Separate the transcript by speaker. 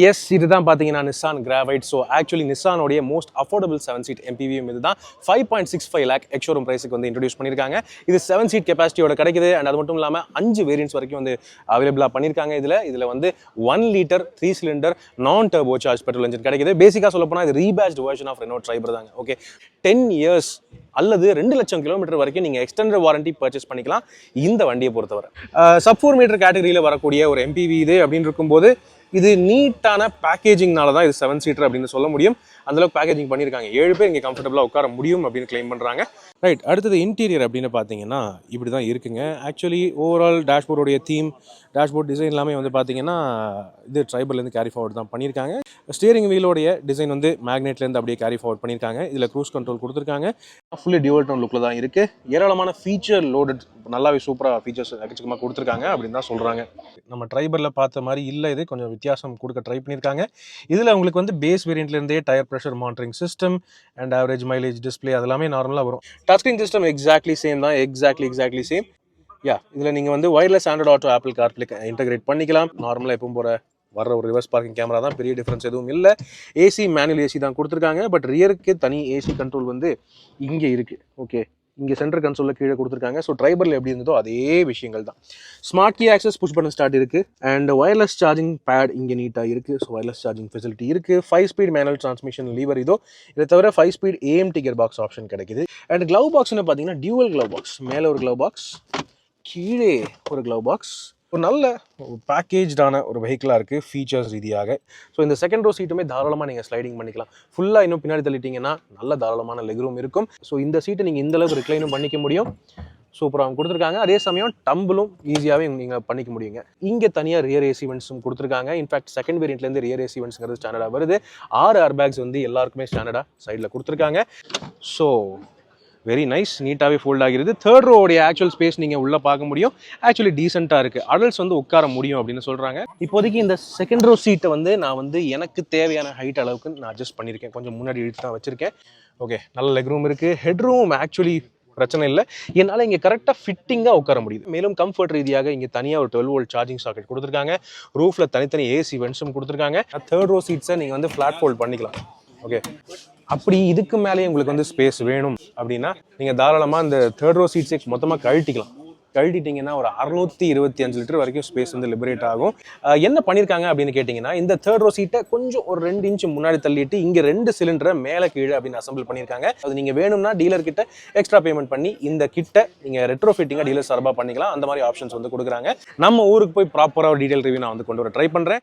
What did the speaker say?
Speaker 1: S, இதுதான் பார்த்தீங்கன்னா Nissan Gravite. So actually நிசானோடைய மோஸ்ட் அஃபோர்டபுள் 7-seat MPVயும் இதுதான். 5.65 lakh எக்ஷோரூம் ப்ரைஸுக்கு வந்து இன்ட்ரடியூஸ் பண்ணியிருக்காங்க. இது 7-seat கெப்பாசிட்டியோட கிடைக்குது. அண்ட் அது மட்டும் இல்லாமல் 5 வேரியன்ட்ஸ் வரைக்கும் வந்து அவைலபிளாக பண்ணியிருக்காங்க. இதில் வந்து 1 liter 3 cylinder நான் டர்போ சார்ஜ் பெட்ரோல் இன்ஜின் கிடைக்குது. பேசிக்காக சொல்ல போனால் இது ரீபேஜ்டு வெர்ஷன் ஆஃப் ரெனோ ட்ரைபர் தாங்க. ஓகே, 10 years அல்லது 2 லட்சம் கிலோமீட்டர் வரைக்கும் நீங்கள் எக்ஸ்டெண்டட் வாரண்டி பர்ச்சேஸ் பண்ணிக்கலாம் இந்த வண்டியை பொறுத்தவரை. சப் 4 மீட்டர் கேட்டகரியில் வரக்கூடிய ஒரு MPV இது அப்படின்னு இருக்கும்போது இது நீட்டான பேக்கேஜிங்னால தான் இது 7-seater அப்படின்னு சொல்ல முடியும். அந்தளவுக்கு பேக்கேஜிங் பண்ணியிருக்காங்க. 7 பேர் இங்கே கம்ஃபர்டபுளாக உட்கார முடியும் அப்படின்னு கிளைம் பண்ணுறாங்க. ரைட், அடுத்தது இன்டீரியர் அப்படின்னு பார்த்தீங்கன்னா இப்படி தான் இருக்குங்க. ஆக்சுவலி ஓவரால் டேஷ்போர்டோடைய தீம், டேஷ்போர்ட் டிசைன் எல்லாமே வந்து பார்த்தீங்கன்னா இது ட்ரைபர்லேருந்து கேரி ஃபார்வர்ட் தான் பண்ணியிருக்காங்க. ஸ்டியரிங் வீலோடைய டிசைன் வந்து மேக்னெட்லேருந்து அப்படியே கேரி ஃபார்வர்ட் பண்ணியிருக்காங்க. இதில் க்ரூஸ் கண்ட்ரோல் கொடுத்துருக்காங்க. ஃபுல்லி டியூவல் டோன் லுக்கில் தான் இருக்குது. ஏராளமான ஃபீச்சர் லோடட், நல்லாவே சூப்பராக ஃபீச்சர்ஸ் எக்கச்சக்கமாக கொடுத்துருக்காங்க அப்படின்னு தான் சொல்கிறாங்க. நம்ம ட்ரைபரில் பார்த்த மாதிரி இல்லை, இது கொஞ்சம் வித்தியாசம் கொடுக்க ட்ரை பண்ணியிருக்காங்க. இதில் உங்களுக்கு வந்து பேஸ் வேரியண்ட்லேருந்தே tyre pressure monitoring system and average mileage display அதெல்லாமே நார்மலாக வரும். Touch screen system exactly same தான், எக்ஸாக்ட்லி சேம். இதில் நீங்கள் வந்து wireless Android Auto Apple CarPlay integrate பண்ணிக்கலாம். நார்மலாக எப்பவும் போகிற வர ஒரு ரிவர்ஸ் பார்க்கிங் கேமரா தான், பெரிய டிஃப்ரென்ஸ் எதுவும் இல்லை. ஏசி மேனுவல் ஏசி தான் கொடுத்துருக்காங்க. பட் ரியருக்கு தனி ஏசி கண்ட்ரோல் வந்து இங்கே இருக்குது. ஓகே, இங்கே சென்டர் கன்சோலில் கீழே கொடுத்துருக்காங்க. ஸோ ட்ரைபரில் எப்படி இருந்ததோ அதே விஷயங்கள் தான். Smart key access, push button start இருக்குது. அண்ட் வயர்லெஸ் சார்ஜிங் பேட் இங்கே நீட்டாக இருக்குது. ஸோ வயர்லெஸ் சார்ஜிங் ஃபெசிலிட்டி இருக்குது. 5-speed மேனுவல் டிரான்ஸ்மிஷன் லீவர் இதோ. இதை தவிர 5-speed AMT gear box option கிடைக்குது. அண்ட் க்ளவ் பாக்ஸ்னு பார்த்தீங்கன்னா டியூவல் க்ளவ் பாக்ஸ், மேலே ஒரு க்ளவ் பாக்ஸ், கீழே ஒரு க்ளவ் பாக்ஸ். ஒரு நல்ல பேக்கேஜான ஒரு வெஹிக்கிளாக இருக்குது ஃபீச்சர்ஸ் ரீதியாக. ஸோ இந்த செகண்ட் ரோ சீட்டுமே தாராளமாக நீங்கள் ஸ்லைடிங் பண்ணிக்கலாம். ஃபுல்லாக இன்னும் பின்னாடி தள்ளிட்டிங்கன்னா நல்ல தாராளமான லெக் ரூம் இருக்கும். ஸோ இந்த சீட்டை நீங்கள் இந்தளவுக்கு ரிக்ளைனும் பண்ணிக்க முடியும். சூப்பராக கொடுத்துருக்காங்க. அதே சமயம் டம்பிளும் ஈஸியாகவே நீங்கள் பண்ணிக்க முடியுங்க. இங்கே தனியாக ரியர் ஏசி வென்ட்ஸும் கொடுத்துருக்காங்க. இன்ஃபேக்ட் செகண்ட் வேரியண்ட்லேருந்து ரியர் ஏசி வென்ட்ஸுங்கிறது ஸ்டாண்டர்டாக வருது. 6 ஏர்பேக்ஸ் வந்து எல்லாருக்குமே ஸ்டாண்டர்டாக சைடில் கொடுத்துருக்காங்க. ஸோ வெரி நைஸ், நீட்டாகவே ஃபோல்ட் ஆகிறது. தேர்ட் ரோடைய ஆக்சுவல் ஸ்பேஸ் நீங்கள் உள்ளே பார்க்க முடியும். ஆக்சுவலி டீசெண்டாக இருக்குது. அடல்ட்ஸ் வந்து உட்கார முடியும் அப்படின்னு சொல்கிறாங்க. இப்போதைக்கு இந்த செகண்ட் ரோ சீட்டை வந்து நான் வந்து எனக்கு தேவையான ஹைட் அளவுக்கு நான் அட்ஜஸ்ட் பண்ணியிருக்கேன். கொஞ்சம் முன்னாடி இழுத்து தான் வச்சுருக்கேன். ஓகே, நல்ல லெக் ரூம் இருக்குது. ஹெட் ரூம் ஆக்சுவலி பிரச்சனை இல்லை. என்னால் இங்கே கரெக்டாக ஃபிட்டிங்காக உட்கார முடியுது. மேலும் கம்ஃபர்ட் ரீதியாக இங்கே தனியாக ஒரு 12 volt சார்ஜிங் சாக்கெட் கொடுத்துருக்காங்க. ரூஃபில் தனித்தனி ஏசி வென்ட்ஸும் கொடுத்துருக்காங்க. தேர்ட் ரோ சீட்ஸை நீங்கள் வந்து ஃப்ளாட் ஃபோல்ட் பண்ணிக்கலாம். ஓகே, அப்படி இதுக்கு மேலேயே உங்களுக்கு வந்து ஸ்பேஸ் வேணும் அப்படின்னா நீங்கள் தாராளமாக இந்த தேர்ட் ரோ சீட்ஸை மொத்தமாக கழட்டிட்டிங்கன்னா ஒரு 625 லிட்டர் வரைக்கும் ஸ்பேஸ் வந்து லிபரேட் ஆகும். என்ன பண்ணியிருக்காங்க அப்படின்னு கேட்டிங்கன்னா, இந்த தேர்ட் ரோ சீட்டை கொஞ்சம் ஒரு 2 inch முன்னாடி தள்ளிட்டு இங்கே 2 சிலிண்டரை மேலே கீழே அப்படின்னு அசம்பிள் பண்ணியிருக்காங்க. அது நீங்கள் வேணும்னா டீலர் கிட்ட எக்ஸ்ட்ரா பேமெண்ட் பண்ணி இந்த கிட்ட நீங்கள் ரெட்ரோ ஃபிட்டிங்காக டீலர் சார்பாக பண்ணிக்கலாம். அந்த மாதிரி ஆப்ஷன்ஸ் வந்து கொடுக்குறாங்க. நம்ம ஊருக்கு போய் ப்ராப்பராக டீடைல் ரிவ்யூ நான் வந்து கொண்டு வர ட்ரை பண்ணுறேன்.